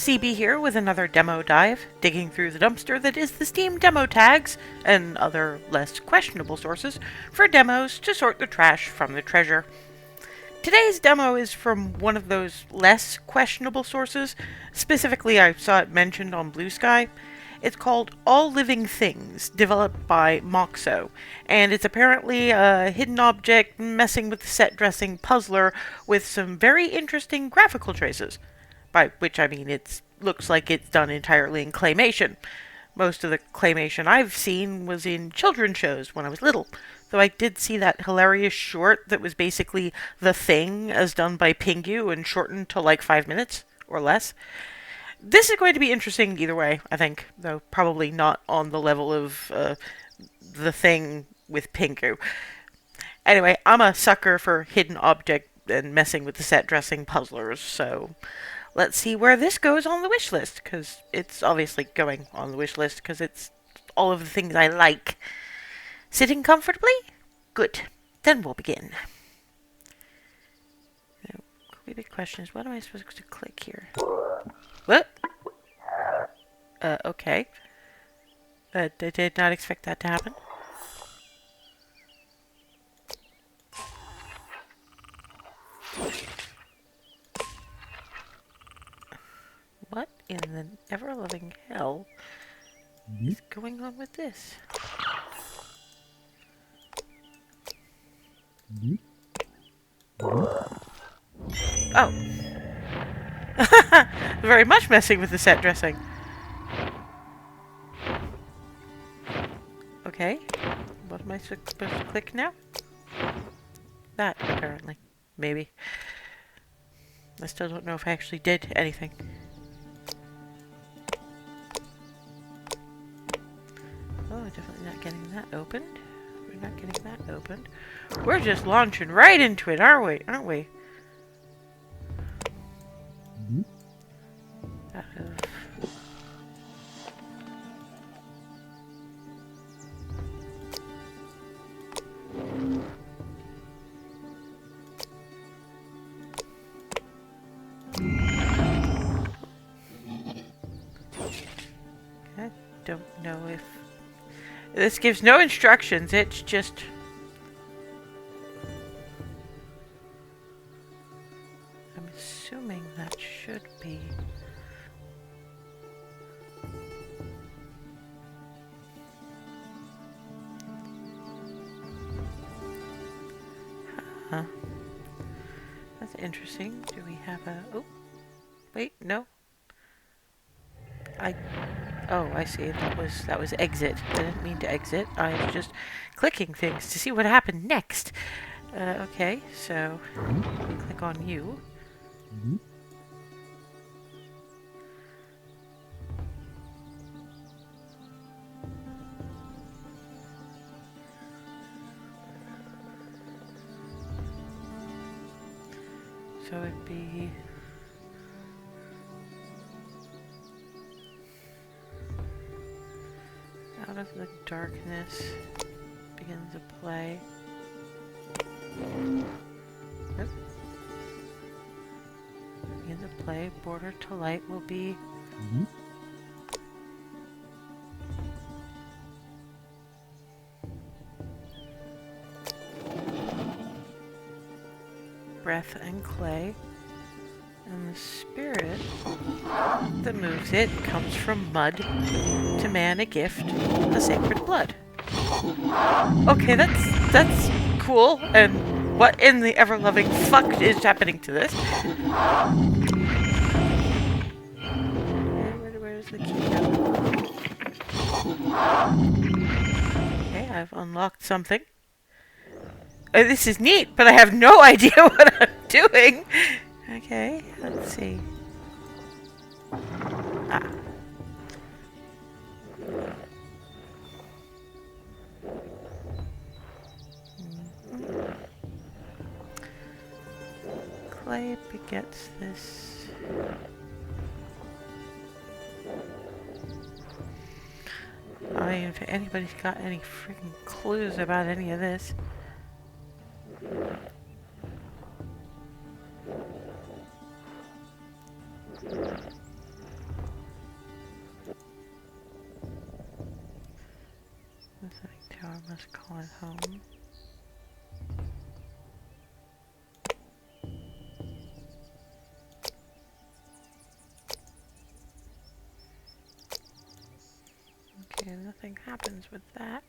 CB here with another demo dive, digging through the dumpster that is the Steam demo tags and other less questionable sources for demos to sort the trash from the treasure. Today's demo is from one of those less questionable sources. Specifically, I saw it mentioned on Blue Sky. It's called All Living Things, developed by MOXO, and it's apparently a hidden object messing with the set dressing puzzler with some very interesting graphical traces. By which I mean it looks like it's done entirely in claymation. Most of the claymation I've seen was in children's shows when I was little, though I did see that hilarious short that was basically The Thing as done by Pingu and shortened to like 5 minutes or less. This is going to be interesting either way, I think, though probably not on the level of The Thing with Pingu. Anyway, I'm a sucker for hidden object and messing with the set dressing puzzlers, so let's see where this goes on the wish list, because it's obviously going on the wish list, because it's all of the things I like. Sitting comfortably? Good. Then we'll begin. Now, the big question is, what am I supposed to click here? What? Okay. I did not expect that to happen. What in the ever-loving hell is going on with this? Oh. Very much messing with the set dressing. Okay. What am I supposed to click now? That, apparently. Maybe. I still don't know if I actually did anything. Oh, definitely not getting that opened. We're not getting that opened. We're just launching right into it, aren't we? Out of... I don't know if... This gives no instructions, it's just... I'm assuming that should be... Huh. That's interesting. Do we have a... Oh. Wait, no. Oh, I see. That was exit. I didn't mean to exit. I was just clicking things to see what happened next. Okay, so we click on you. So it'd be... Out of the darkness begins a play. Yep. Begins a play. Border to light will be... breath and clay. And the spirit that moves it comes from mud. To man a gift, a sacred blood. Okay, that's cool. And what in the ever-loving fuck is happening to this? Where's the key now? Okay, I've unlocked something. This is neat, but I have no idea what I'm doing. Okay, let's see. Ah. Clay begets this. I mean, if anybody's got any freaking clues about any of this. must call it home. Okay, nothing happens with that.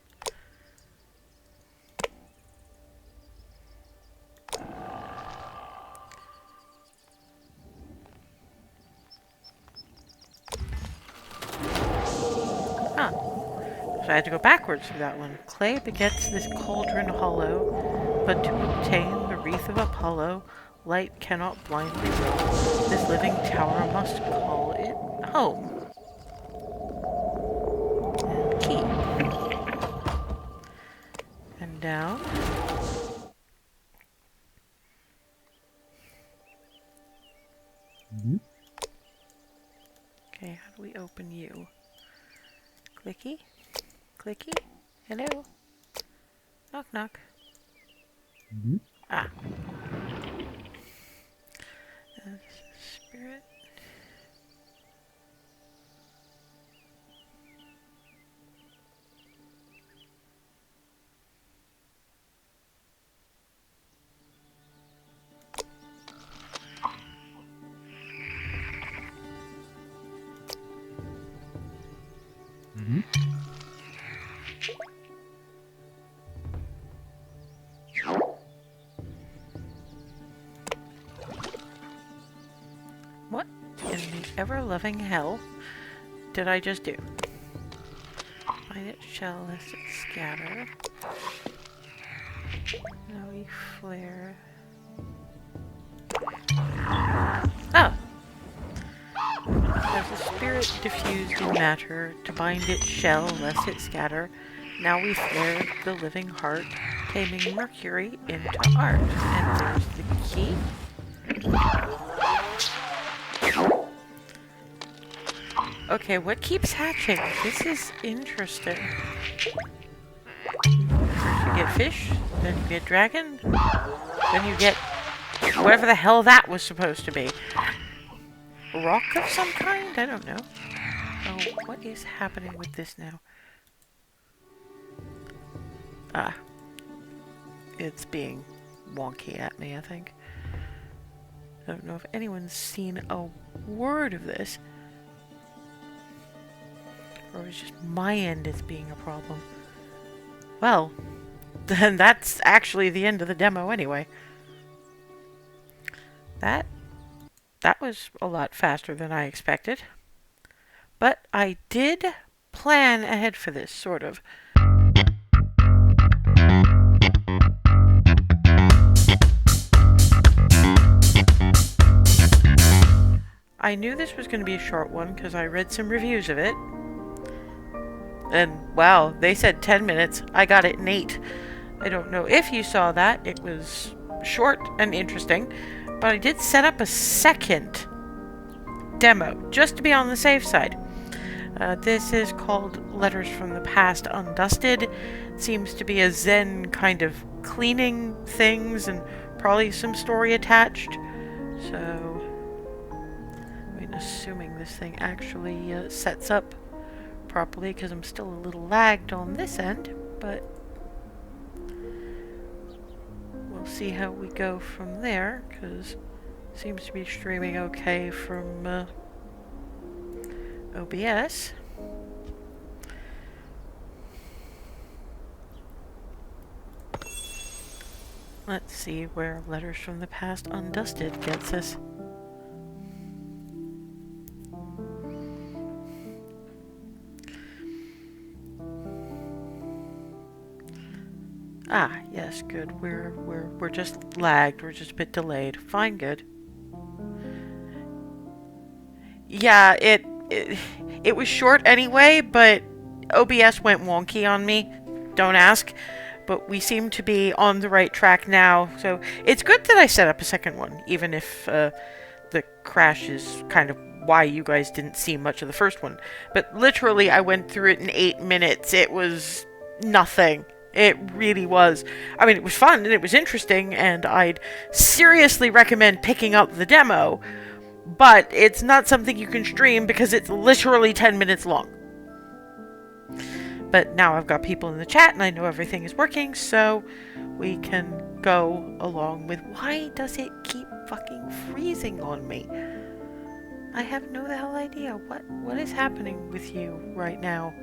Huh. So I had to go backwards for that one. Clay begets this cauldron hollow, but to obtain the wreath of Apollo, light cannot blindly roll. This living tower must call it home. And key. And down. Okay, how do we open you? Clicky? Clicky? Hello? Knock knock. Ah. Spirit. What in the ever-loving hell did I just do? Find it shell lest it scatter. Now we flare. Oh! There's a spirit diffused in matter, to bind its shell lest it scatter. Now we flare the living heart, taming mercury into art. And there's the key. Okay, what keeps hatching? This is interesting. First you get fish, then you get dragon, then you get whatever the hell that was supposed to be. Rock of some kind? I don't know. Oh, what is happening with this now? Ah. It's being wonky at me, I think. I don't know if anyone's seen a word of this. Or it's just my end is being a problem. Well, then that's actually the end of the demo anyway. That was a lot faster than I expected. But I did plan ahead for this, sort of. I knew this was going to be a short one because I read some reviews of it. And wow, they said 10 minutes. I got it in 8. I don't know if you saw that. It was short and interesting. But I did set up a second demo, just to be on the safe side. This is called Letters from the Past Undusted. It seems to be a Zen kind of cleaning things and probably some story attached. So, I mean, assuming this thing actually sets up properly, because I'm still a little lagged on this end, but we'll see how we go from there, because it seems to be streaming okay from OBS. Let's see where Letters from the Past Undusted gets us. Ah, yes, good. We're just lagged. We're just a bit delayed. Fine, good. Yeah, it was short anyway, but OBS went wonky on me. Don't ask. But we seem to be on the right track now, so it's good that I set up a second one, even if the crash is kind of why you guys didn't see much of the first one. But literally, I went through it in 8 minutes. It was nothing. It really was. I mean, it was fun and it was interesting, and I'd seriously recommend picking up the demo, but it's not something you can stream because it's literally 10 minutes long. But now I've got people in the chat and I know everything is working, so we can go along with... Why does it keep fucking freezing on me? I have no the hell idea. What is happening with you right now?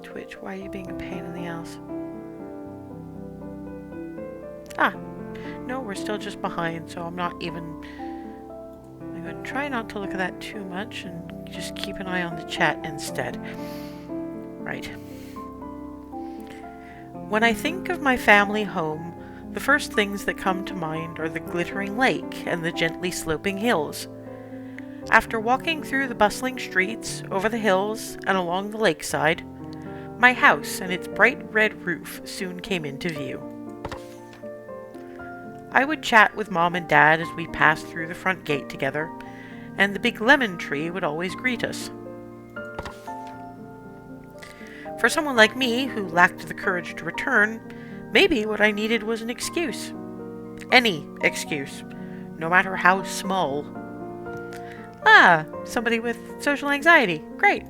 Twitch, why are you being a pain in the ass? Ah, no, we're still just behind, so I'm not even... I'm going to try not to look at that too much and just keep an eye on the chat instead. Right. When I think of my family home, the first things that come to mind are the glittering lake and the gently sloping hills. After walking through the bustling streets, over the hills, and along the lakeside, my house and its bright red roof soon came into view. I would chat with Mom and Dad as we passed through the front gate together, and the big lemon tree would always greet us. For someone like me, who lacked the courage to return, maybe what I needed was an excuse. Any excuse, no matter how small. Ah, somebody with social anxiety. Great.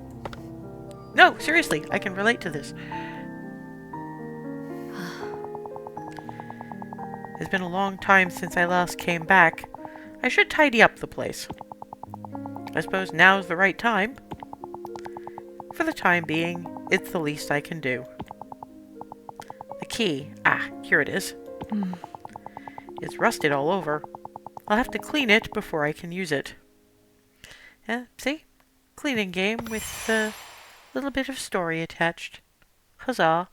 No, seriously, I can relate to this. It's been a long time since I last came back. I should tidy up the place. I suppose now's the right time. For the time being, it's the least I can do. The key. Ah, here it is. It's rusted all over. I'll have to clean it before I can use it. See? Cleaning game with a little bit of story attached. Huzzah.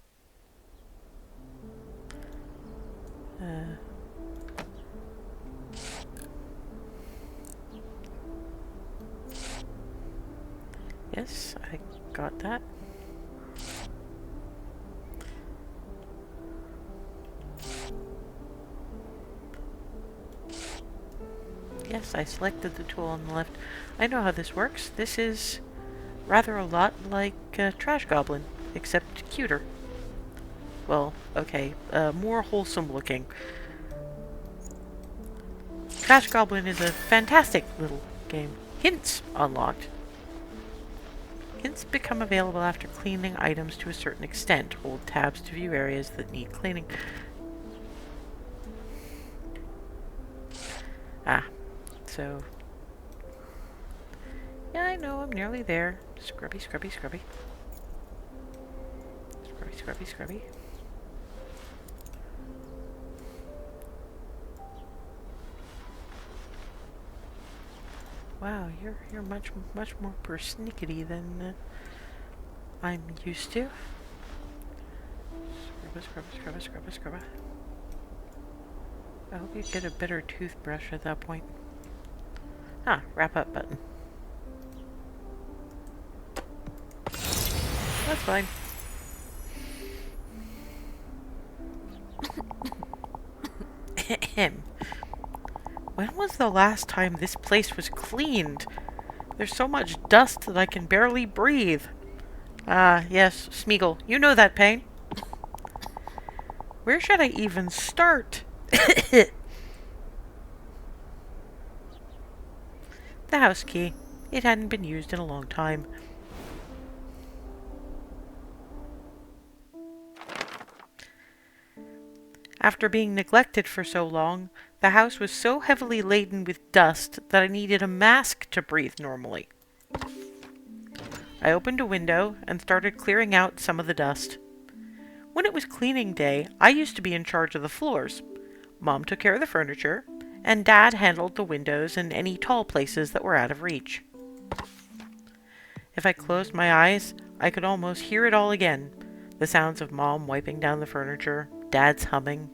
Yes, I got that. Yes, I selected the tool on the left. I know how this works. This is rather a lot like Trash Goblin, except cuter. Well, okay, more wholesome looking. Trash Goblin is a fantastic little game. Hints unlocked. Hints become available after cleaning items to a certain extent. Hold tabs to view areas that need cleaning. Ah, so... Yeah, I know, I'm nearly there. Scrubby, scrubby, scrubby. Scrubby, scrubby, scrubby. Wow, you're much more persnickety than I'm used to. Scrubba, scrubba, scrubba, scrubba, scrubba. I hope you get a better toothbrush at that point. Ah, wrap up button. That's fine. When was the last time this place was cleaned? There's so much dust that I can barely breathe. Ah, yes, Smeagol, you know that pain. Where should I even start? The house key. It hadn't been used in a long time. After being neglected for so long, the house was so heavily laden with dust that I needed a mask to breathe normally. I opened a window and started clearing out some of the dust. When it was cleaning day, I used to be in charge of the floors. Mom took care of the furniture, and Dad handled the windows and any tall places that were out of reach. If I closed my eyes, I could almost hear it all again. The sounds of Mom wiping down the furniture, Dad's humming.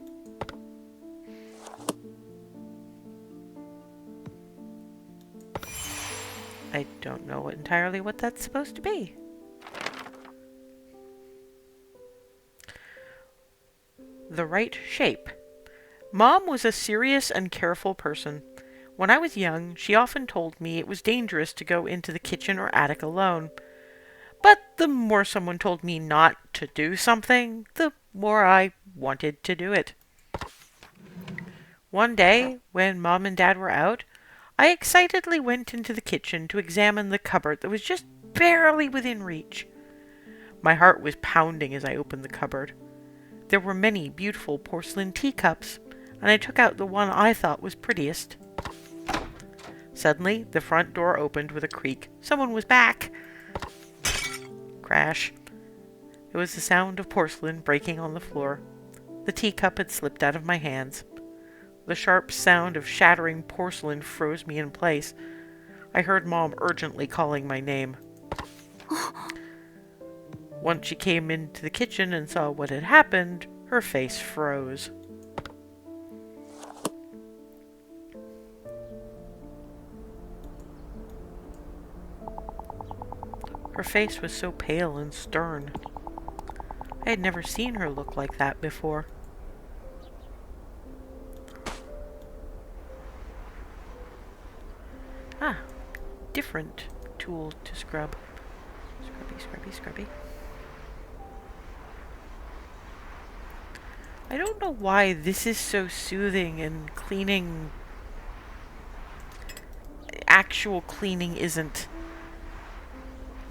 I don't know entirely what that's supposed to be. The right shape. Mom was a serious and careful person. When I was young, she often told me it was dangerous to go into the kitchen or attic alone. But the more someone told me not to do something, the more I wanted to do it. One day, when Mom and Dad were out, I excitedly went into the kitchen to examine the cupboard that was just barely within reach. My heart was pounding as I opened the cupboard. There were many beautiful porcelain teacups, and I took out the one I thought was prettiest. Suddenly, the front door opened with a creak. Someone was back! Crash. It was the sound of porcelain breaking on the floor. The teacup had slipped out of my hands. The sharp sound of shattering porcelain froze me in place. I heard Mom urgently calling my name. Once she came into the kitchen and saw what had happened, her face froze. Her face was so pale and stern. I had never seen her look like that before. Ah, different tool to scrub. Scrubby, scrubby, scrubby. I don't know why this is so soothing and cleaning... actual cleaning isn't.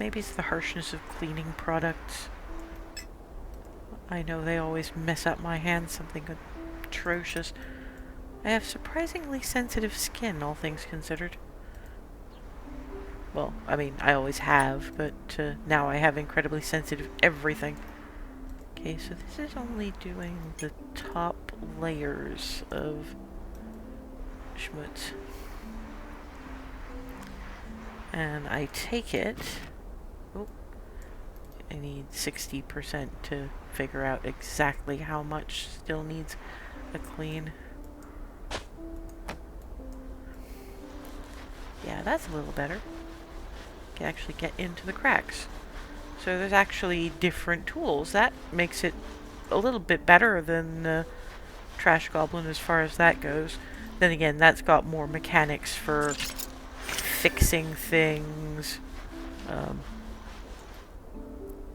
Maybe it's the harshness of cleaning products. I know they always mess up my hands, something atrocious. I have surprisingly sensitive skin, all things considered. Well, I mean, I always have, but now I have incredibly sensitive everything. Okay, so this is only doing the top layers of schmutz. And I take it... Oh, I need 60% to figure out exactly how much still needs a clean. Yeah, that's a little better. Can actually get into the cracks. So there's actually different tools. That makes it a little bit better than Trash Goblin as far as that goes. Then again, that's got more mechanics for fixing things.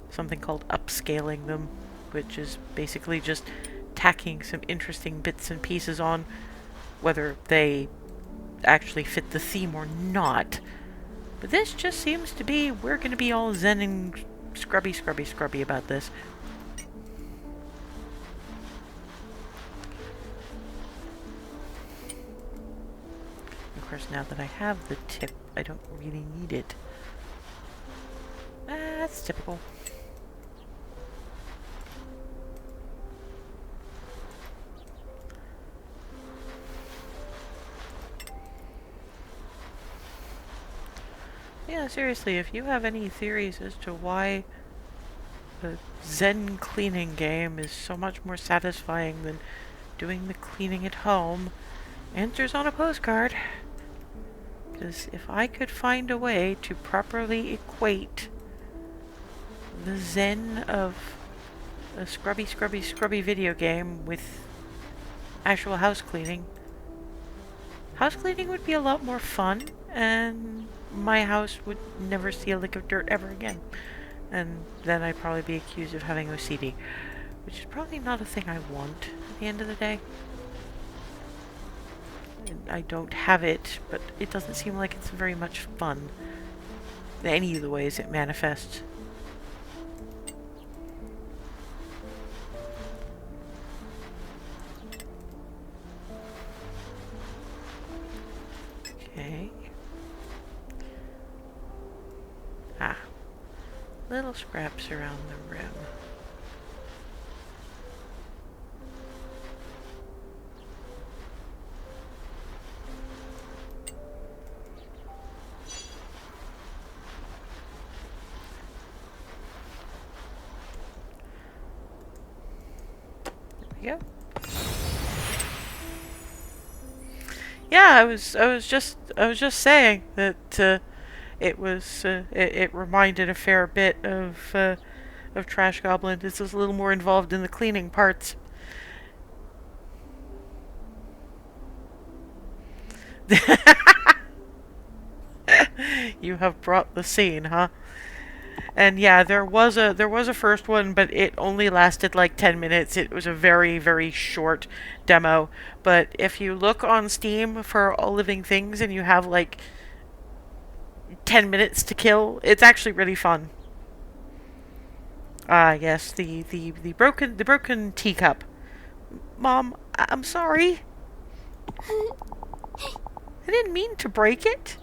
Something called upscaling them, which is basically just tacking some interesting bits and pieces on, whether they actually fit the theme or not. But this just seems to be, we're going to be all zen and scrubby, scrubby, scrubby about this. Of course, now that I have the tip, I don't really need it. That's typical. Yeah, seriously, if you have any theories as to why the Zen cleaning game is so much more satisfying than doing the cleaning at home, answers on a postcard. Because if I could find a way to properly equate the zen of a scrubby, scrubby, scrubby video game with actual house cleaning would be a lot more fun, and my house would never see a lick of dirt ever again. And then I'd probably be accused of having OCD, which is probably not a thing I want at the end of the day. I don't have it, but it doesn't seem like it's very much fun in any of the ways it manifests. Okay. Ah. Little scraps around the rim. There we go. Yeah, I was just saying that it reminded a fair bit of Trash Goblin. This was a little more involved in the cleaning parts. You have brought the scene, huh? And yeah, there was a first one, but it only lasted like 10 minutes. It was a very, very short demo. But if you look on Steam for All Living Things and you have like 10 minutes to kill, it's actually really fun. Ah, yes, the broken teacup. Mom, I'm sorry. I didn't mean to break it.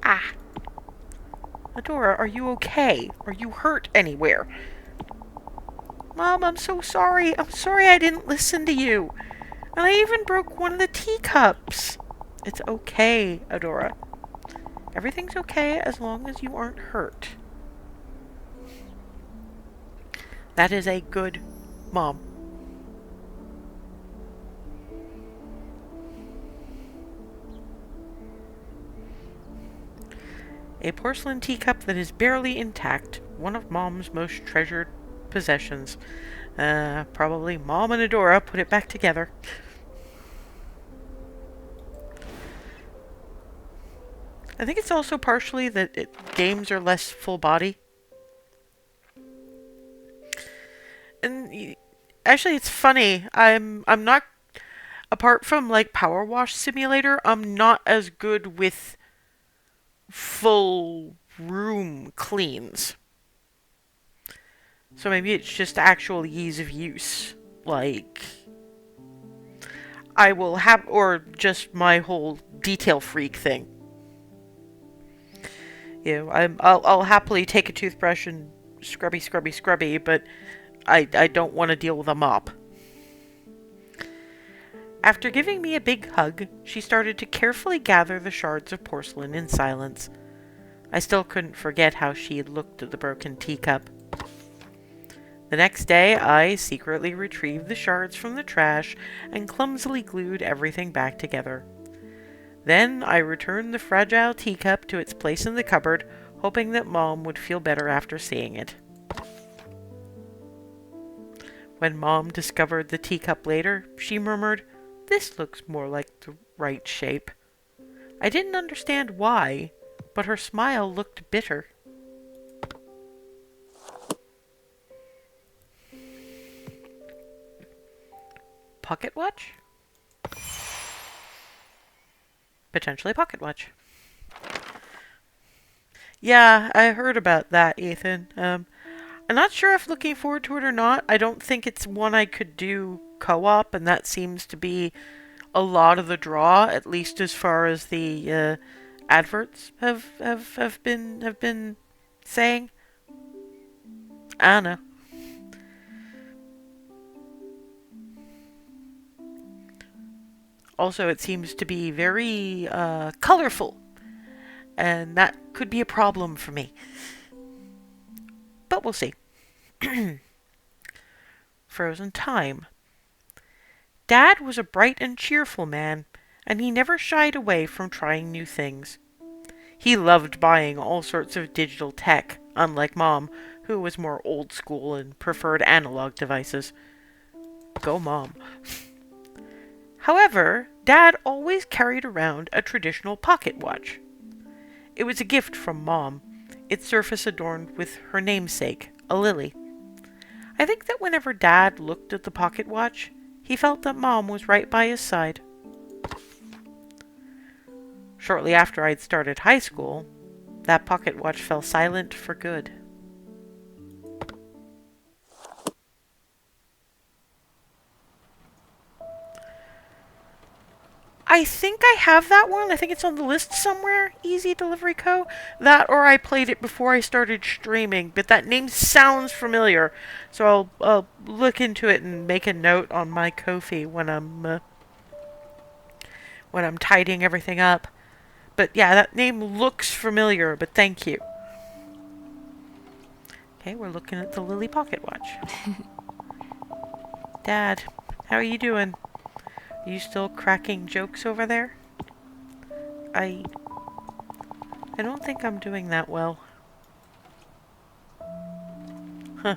Ah. Adora, are you okay? Are you hurt anywhere? Mom, I'm so sorry. I'm sorry I didn't listen to you. And I even broke one of the teacups. It's okay, Adora. Everything's okay as long as you aren't hurt. That is a good mom. A porcelain teacup that is barely intact. One of Mom's most treasured possessions. Probably Mom and Adora put it back together. I think it's also partially that games are less full body. And actually, it's funny. I'm not, apart from like Power Wash Simulator, I'm not as good with full room cleans. So maybe it's just actual ease of use. Like, I will have, or just my whole detail freak thing. You know, I'll happily take a toothbrush and scrubby, scrubby, scrubby, but I don't want to deal with a mop. After giving me a big hug, she started to carefully gather the shards of porcelain in silence. I still couldn't forget how she had looked at the broken teacup. The next day, I secretly retrieved the shards from the trash and clumsily glued everything back together. Then I returned the fragile teacup to its place in the cupboard, hoping that Mom would feel better after seeing it. When Mom discovered the teacup later, she murmured, "This looks more like the right shape." I didn't understand why, but her smile looked bitter. Pocket watch? Potentially pocket watch. Yeah, I heard about that, Ethan. I'm not sure if looking forward to it or not. I don't think it's one I could do co-op, and that seems to be a lot of the draw, at least as far as the adverts have been saying. Anna. Also, it seems to be very colorful, and that could be a problem for me. But we'll see. Frozen time. Dad was a bright and cheerful man, and he never shied away from trying new things. He loved buying all sorts of digital tech, unlike Mom, who was more old school and preferred analog devices. Go Mom. However, Dad always carried around a traditional pocket watch. It was a gift from Mom, its surface adorned with her namesake, a lily. I think that whenever Dad looked at the pocket watch, he felt that Mom was right by his side. Shortly after I'd started high school, that pocket watch fell silent for good. I think I have that one. I think it's on the list somewhere. Easy Delivery Co. That, or I played it before I started streaming, but that name sounds familiar. So I'll look into it and make a note on my Ko-fi when I'm tidying everything up. But yeah, that name looks familiar. But thank you. Okay, we're looking at the Lily Pocket Watch. Dad, how are you doing? Are you still cracking jokes over there? I don't think I'm doing that well. Huh.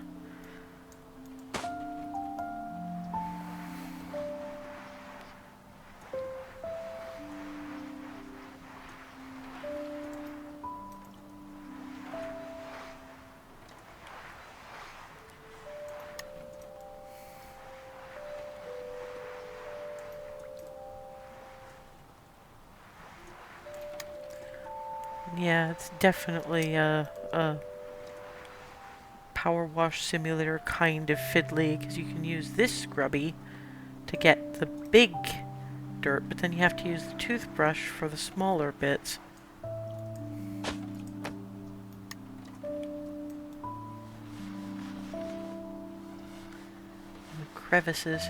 Yeah, it's definitely a power wash simulator kind of fiddly, because you can use this scrubby to get the big dirt, but then you have to use the toothbrush for the smaller bits. The crevices.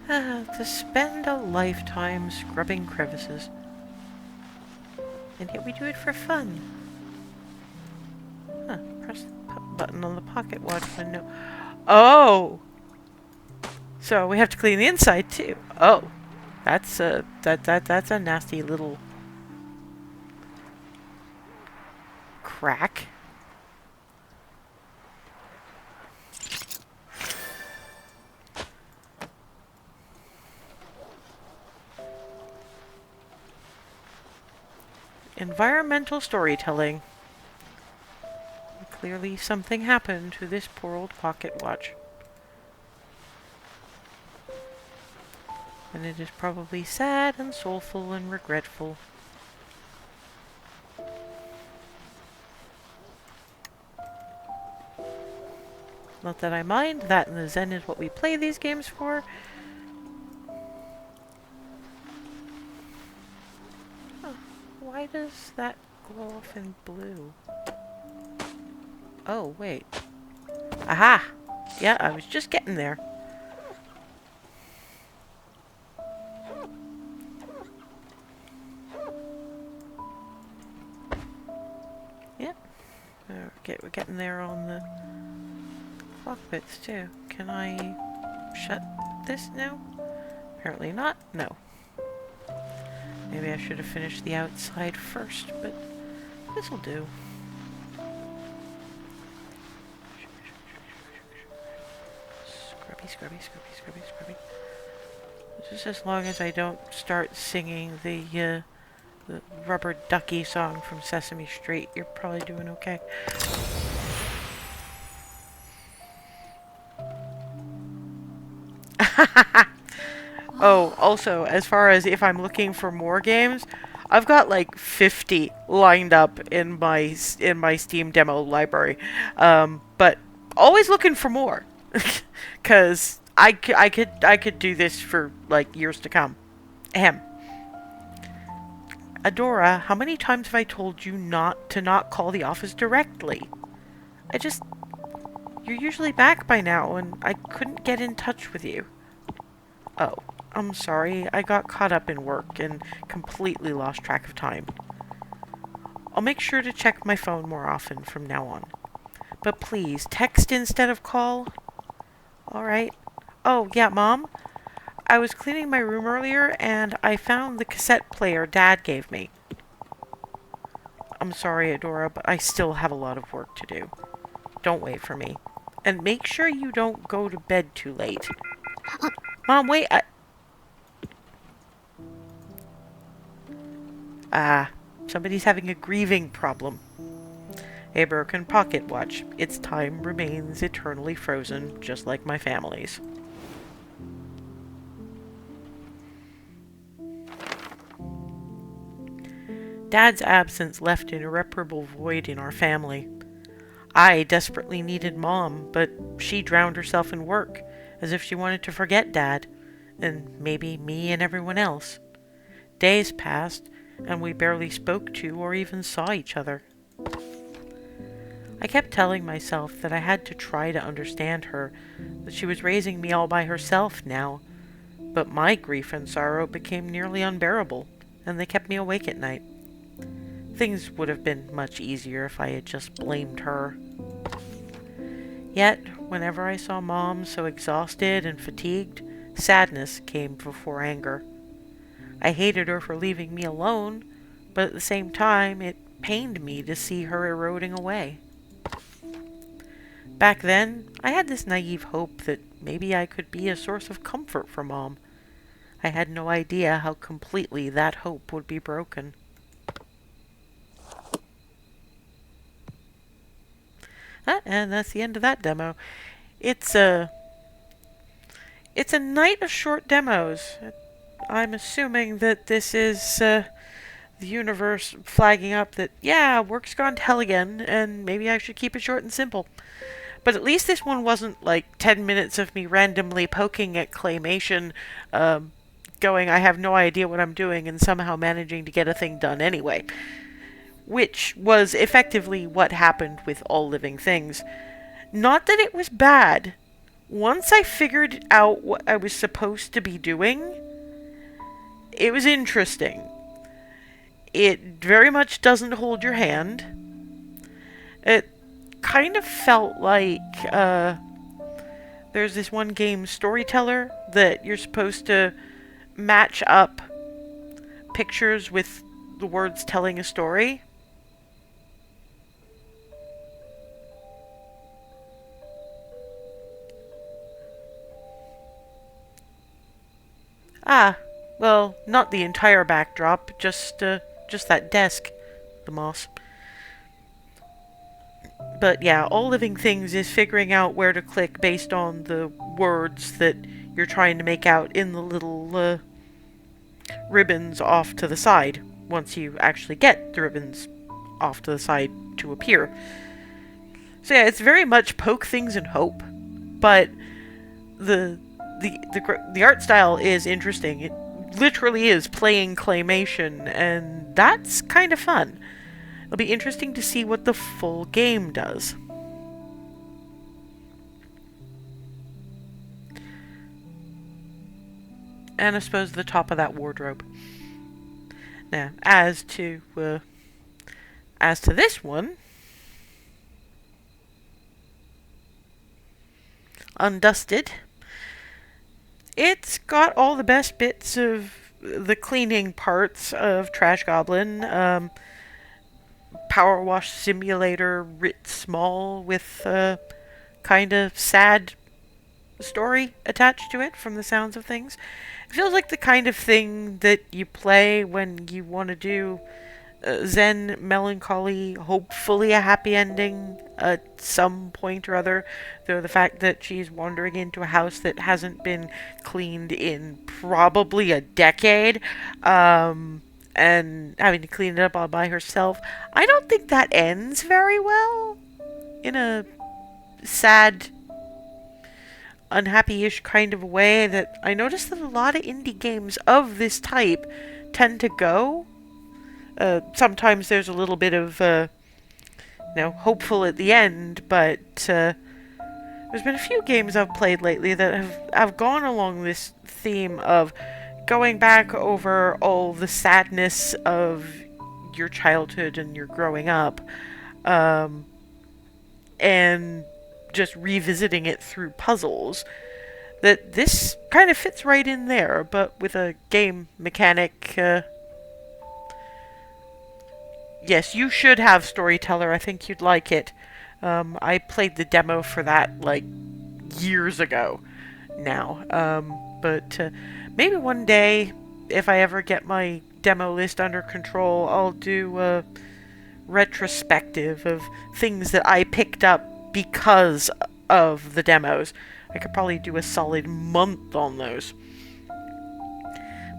To spend a lifetime scrubbing crevices. And yet we do it for fun. Huh, press the button on the pocket watch window. Oh! So we have to clean the inside too. Oh. That's that's a nasty little crack. Environmental storytelling. Clearly something happened to this poor old pocket watch. And it is probably sad and soulful and regretful. Not that I mind, that and the Zen is what we play these games for. Huh. Why does that glow off in blue? Oh, wait. Aha! Yeah, I was just getting there. Yep. We're getting there on the clock bits too. Can I shut this now? Apparently not. No. Maybe I should have finished the outside first, but this'll do. Scrubby, scrubby, scrubby, scrubby, scrubby. Just as long as I don't start singing the rubber ducky song from Sesame Street, you're probably doing okay. Oh, also, as far as if I'm looking for more games, I've got like 50 lined up in my Steam demo library, but always looking for more, because I could do this for like years to come. Ahem. Adora, how many times have I told you not call the office directly? You're usually back by now, and I couldn't get in touch with you. Oh, I'm sorry. I got caught up in work and completely lost track of time. I'll make sure to check my phone more often from now on. But please, text instead of call. Alright. Oh, yeah, Mom? I was cleaning my room earlier, and I found the cassette player Dad gave me. I'm sorry, Adora, but I still have a lot of work to do. Don't wait for me. And make sure you don't go to bed too late. Mom, wait, somebody's having a grieving problem. A broken pocket watch. Its time remains eternally frozen, just like my family's. Dad's absence left an irreparable void in our family. I desperately needed Mom, but she drowned herself in work, as if she wanted to forget Dad, and maybe me and everyone else. Days passed, and we barely spoke to or even saw each other. I kept telling myself that I had to try to understand her, that she was raising me all by herself now, but my grief and sorrow became nearly unbearable, and they kept me awake at night. Things would have been much easier if I had just blamed her. Yet, whenever I saw Mom so exhausted and fatigued, sadness came before anger. I hated her for leaving me alone, but at the same time, it pained me to see her eroding away. Back then, I had this naive hope that maybe I could be a source of comfort for Mom. I had no idea how completely that hope would be broken. And that's the end of that demo. It's a night of short demos. I'm assuming that this is the universe flagging up that, yeah, work's gone to hell again, and maybe I should keep it short and simple. But at least this one wasn't like 10 minutes of me randomly poking at claymation, going, I have no idea what I'm doing, and somehow managing to get a thing done anyway. Which was effectively what happened with All Living Things. Not that it was bad. Once I figured out what I was supposed to be doing, it was interesting. It very much doesn't hold your hand. It kind of felt like there's this one game, Storyteller, that you're supposed to match up pictures with the words telling a story. Ah, well, not the entire backdrop, just that desk, the moss. But yeah, All Living Things is figuring out where to click based on the words that you're trying to make out in the little ribbons off to the side, once you actually get the ribbons off to the side to appear. So yeah, it's very much poke things and hope, but the art style is interesting. It literally is playing claymation, and that's kind of fun. It'll be interesting to see what the full game does. And I suppose the top of that wardrobe. Now, as to this one, Undusted. It's got all the best bits of the cleaning parts of Trash Goblin. Power wash simulator writ small with a kind of sad story attached to it from the sounds of things. It feels like the kind of thing that you play when you want to do zen, melancholy, hopefully a happy ending at some point or other. Though the fact that she's wandering into a house that hasn't been cleaned in probably a decade, and having to clean it up all by herself, I don't think that ends very well. In a sad, unhappy-ish kind of a way that I noticed that a lot of indie games of this type tend to go. Sometimes there's a little bit of, hopeful at the end, but there's been a few games I've played lately that have gone along this theme of going back over all the sadness of your childhood and your growing up, and just revisiting it through puzzles. That this kind of fits right in there, but with a game mechanic. Yes, you should have Storyteller. I think you'd like it. I played the demo for that like years ago now. But maybe one day, if I ever get my demo list under control, I'll do a retrospective of things that I picked up because of the demos. I could probably do a solid month on those.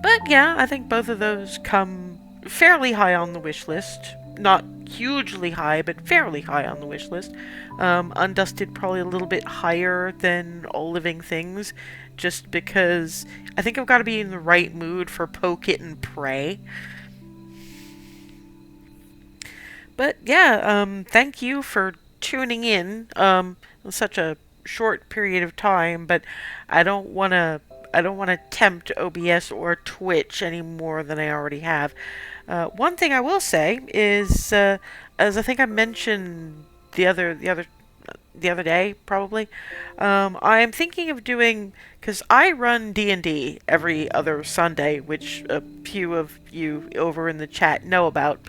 But yeah, I think both of those come fairly high on the wish list. Not hugely high, but fairly high on the wish list. Undusted probably a little bit higher than All Living Things, just because I think I've got to be in the right mood for poke it and pray. But yeah, thank you for tuning in. Such a short period of time, but I don't want to tempt OBS or Twitch any more than I already have. One thing I will say is, as I think I mentioned the other day, probably, I'm thinking of doing, because I run D&D every other Sunday, which a few of you over in the chat know about.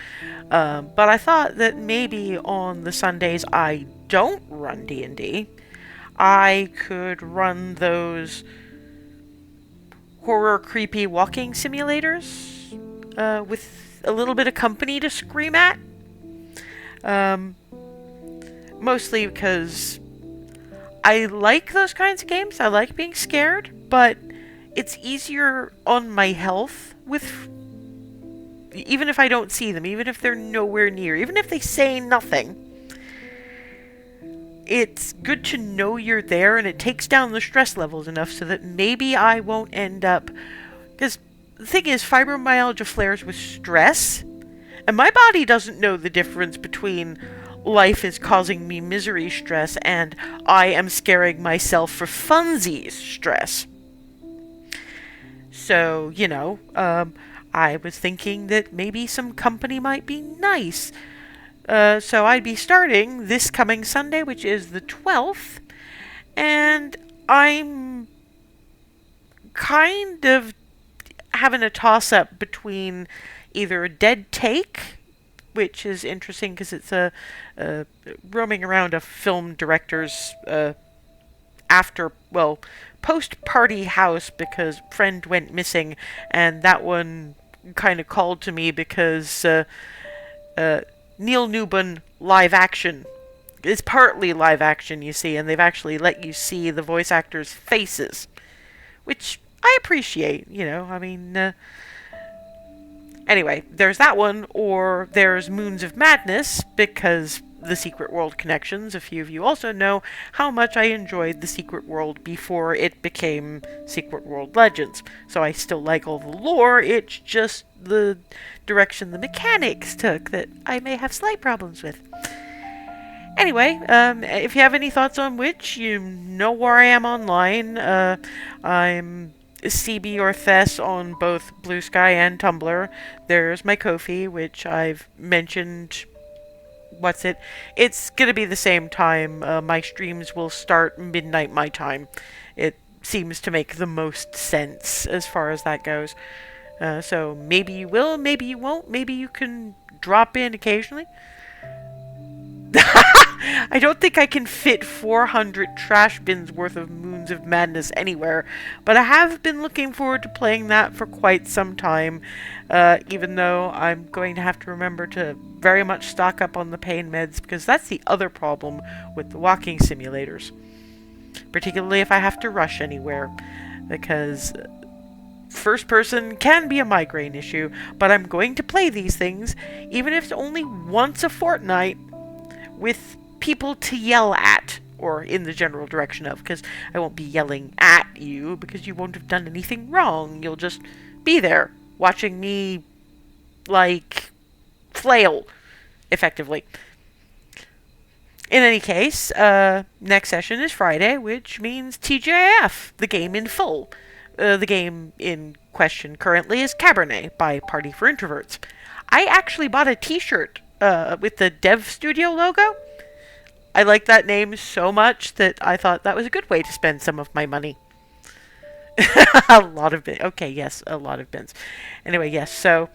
But I thought that maybe on the Sundays I don't run D&D, I could run those horror, creepy walking simulators with a little bit of company to scream at. Mostly because I like those kinds of games. I like being scared, but it's easier on my health with even if I don't see them, even if they're nowhere near, even if they say nothing, it's good to know you're there, and it takes down the stress levels enough so that maybe I won't end up... Because the thing is, fibromyalgia flares with stress, and my body doesn't know the difference between life is causing me misery stress and I am scaring myself for funsies stress. So, I was thinking that maybe some company might be nice. So I'd be starting this coming Sunday, which is the 12th, and I'm kind of having a toss-up between either a dead take, which is interesting because it's a roaming around a film director's post-party house because friend went missing, and that one kind of called to me because Neil Newbon live action. It's partly live action, you see, and they've actually let you see the voice actors' faces, which I appreciate, Anyway, there's that one, or there's Moons of Madness, because the Secret World connections. A few of you also know how much I enjoyed the Secret World before it became Secret World Legends. So I still like all the lore, it's just the direction the mechanics took that I may have slight problems with. Anyway, if you have any thoughts on which, you know where I am online. I'm CB or Thess on both Blue Sky and Tumblr. There's my Ko-fi, which I've mentioned. It's gonna be the same time. My streams will start midnight my time. It seems to make the most sense as far as that goes. So maybe you will, maybe you won't, maybe you can drop in occasionally. I don't think I can fit 400 trash bins worth of Moons of Madness anywhere, but I have been looking forward to playing that for quite some time, even though I'm going to have to remember to very much stock up on the pain meds, because that's the other problem with the walking simulators. Particularly if I have to rush anywhere, because first person can be a migraine issue, but I'm going to play these things, even if it's only once a fortnight, with people to yell at, or in the general direction of, because I won't be yelling at you, because you won't have done anything wrong. You'll just be there, watching me, flail, effectively. In any case, next session is Friday, which means TGIF, the game in full. The game in question currently is Cabernet by Party for Introverts. I actually bought a t-shirt with the Dev Studio logo. I like that name so much that I thought that was a good way to spend some of my money. A lot of bins. Okay, yes, a lot of bins. Anyway, yes, so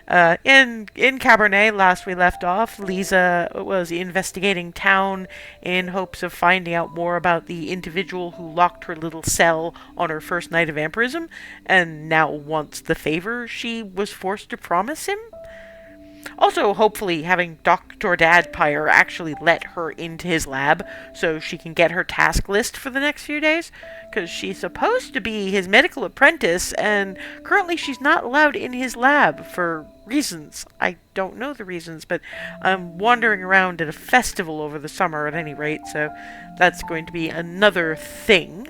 in Cabernet, last we left off, Lisa was investigating town in hopes of finding out more about the individual who locked her little cell on her first night of vampirism, and now wants the favor she was forced to promise him. Also, hopefully, having Dr. Dadpire actually let her into his lab so she can get her task list for the next few days, because she's supposed to be his medical apprentice, and currently she's not allowed in his lab for reasons. I don't know the reasons, but I'm wandering around at a festival over the summer at any rate, so that's going to be another thing.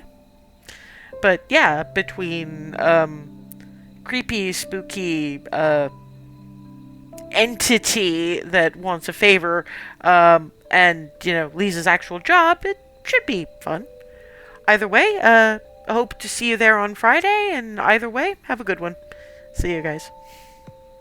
But yeah, between creepy, spooky, entity that wants a favor, and, Lisa's actual job, it should be fun. Either way, I hope to see you there on Friday, and either way, have a good one. See you guys.